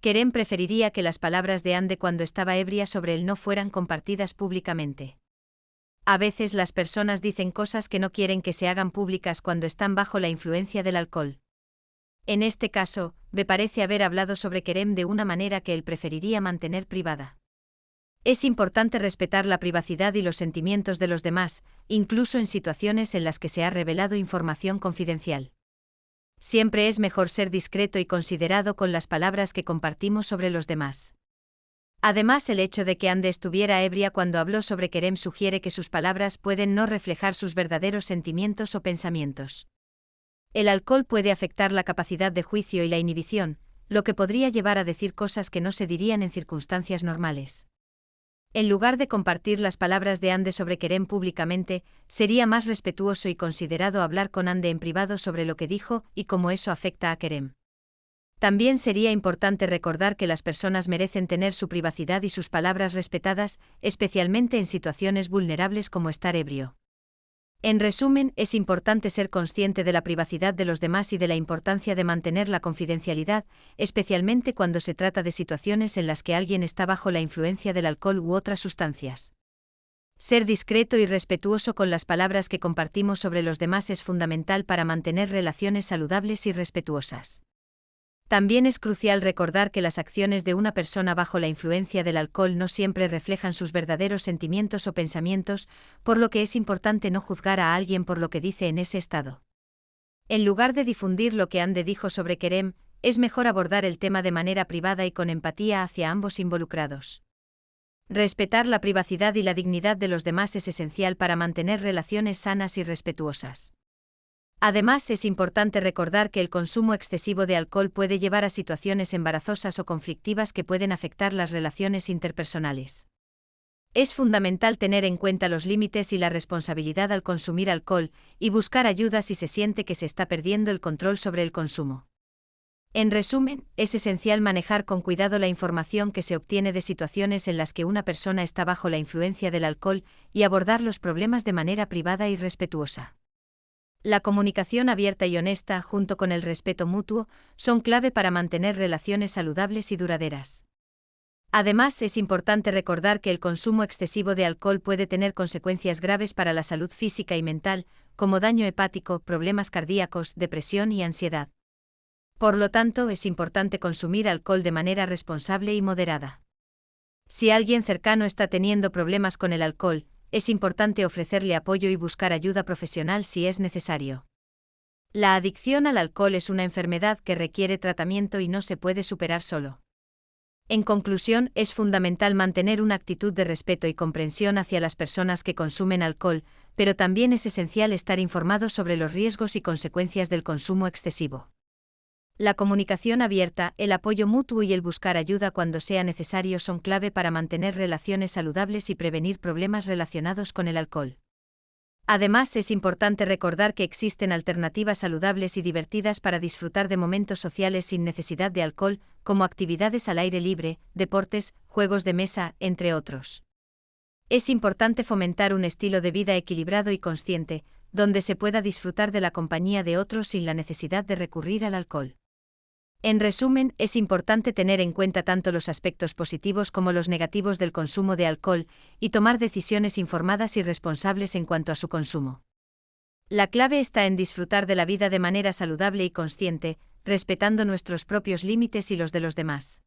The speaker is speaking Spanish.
Kerem preferiría que las palabras de Ande cuando estaba ebria sobre él no fueran compartidas públicamente. A veces las personas dicen cosas que no quieren que se hagan públicas cuando están bajo la influencia del alcohol. En este caso, me parece haber hablado sobre Kerem de una manera que él preferiría mantener privada. Es importante respetar la privacidad y los sentimientos de los demás, incluso en situaciones en las que se ha revelado información confidencial. Siempre es mejor ser discreto y considerado con las palabras que compartimos sobre los demás. Además, el hecho de que Ande estuviera ebria cuando habló sobre Kerem sugiere que sus palabras pueden no reflejar sus verdaderos sentimientos o pensamientos. El alcohol puede afectar la capacidad de juicio y la inhibición, lo que podría llevar a decir cosas que no se dirían en circunstancias normales. En lugar de compartir las palabras de Ande sobre Kerem públicamente, sería más respetuoso y considerado hablar con Ande en privado sobre lo que dijo y cómo eso afecta a Kerem. También sería importante recordar que las personas merecen tener su privacidad y sus palabras respetadas, especialmente en situaciones vulnerables como estar ebrio. En resumen, es importante ser consciente de la privacidad de los demás y de la importancia de mantener la confidencialidad, especialmente cuando se trata de situaciones en las que alguien está bajo la influencia del alcohol u otras sustancias. Ser discreto y respetuoso con las palabras que compartimos sobre los demás es fundamental para mantener relaciones saludables y respetuosas. También es crucial recordar que las acciones de una persona bajo la influencia del alcohol no siempre reflejan sus verdaderos sentimientos o pensamientos, por lo que es importante no juzgar a alguien por lo que dice en ese estado. En lugar de difundir lo que Ande dijo sobre Kerem, es mejor abordar el tema de manera privada y con empatía hacia ambos involucrados. Respetar la privacidad y la dignidad de los demás es esencial para mantener relaciones sanas y respetuosas. Además, es importante recordar que el consumo excesivo de alcohol puede llevar a situaciones embarazosas o conflictivas que pueden afectar las relaciones interpersonales. Es fundamental tener en cuenta los límites y la responsabilidad al consumir alcohol, y buscar ayuda si se siente que se está perdiendo el control sobre el consumo. En resumen, es esencial manejar con cuidado la información que se obtiene de situaciones en las que una persona está bajo la influencia del alcohol y abordar los problemas de manera privada y respetuosa. La comunicación abierta y honesta, junto con el respeto mutuo, son clave para mantener relaciones saludables y duraderas. Además, es importante recordar que el consumo excesivo de alcohol puede tener consecuencias graves para la salud física y mental, como daño hepático, problemas cardíacos, depresión y ansiedad. Por lo tanto, es importante consumir alcohol de manera responsable y moderada. Si alguien cercano está teniendo problemas con el alcohol, es importante ofrecerle apoyo y buscar ayuda profesional si es necesario. La adicción al alcohol es una enfermedad que requiere tratamiento y no se puede superar solo. En conclusión, es fundamental mantener una actitud de respeto y comprensión hacia las personas que consumen alcohol, pero también es esencial estar informado sobre los riesgos y consecuencias del consumo excesivo. La comunicación abierta, el apoyo mutuo y el buscar ayuda cuando sea necesario son clave para mantener relaciones saludables y prevenir problemas relacionados con el alcohol. Además, es importante recordar que existen alternativas saludables y divertidas para disfrutar de momentos sociales sin necesidad de alcohol, como actividades al aire libre, deportes, juegos de mesa, entre otros. Es importante fomentar un estilo de vida equilibrado y consciente, donde se pueda disfrutar de la compañía de otros sin la necesidad de recurrir al alcohol. En resumen, es importante tener en cuenta tanto los aspectos positivos como los negativos del consumo de alcohol, y tomar decisiones informadas y responsables en cuanto a su consumo. La clave está en disfrutar de la vida de manera saludable y consciente, respetando nuestros propios límites y los de los demás.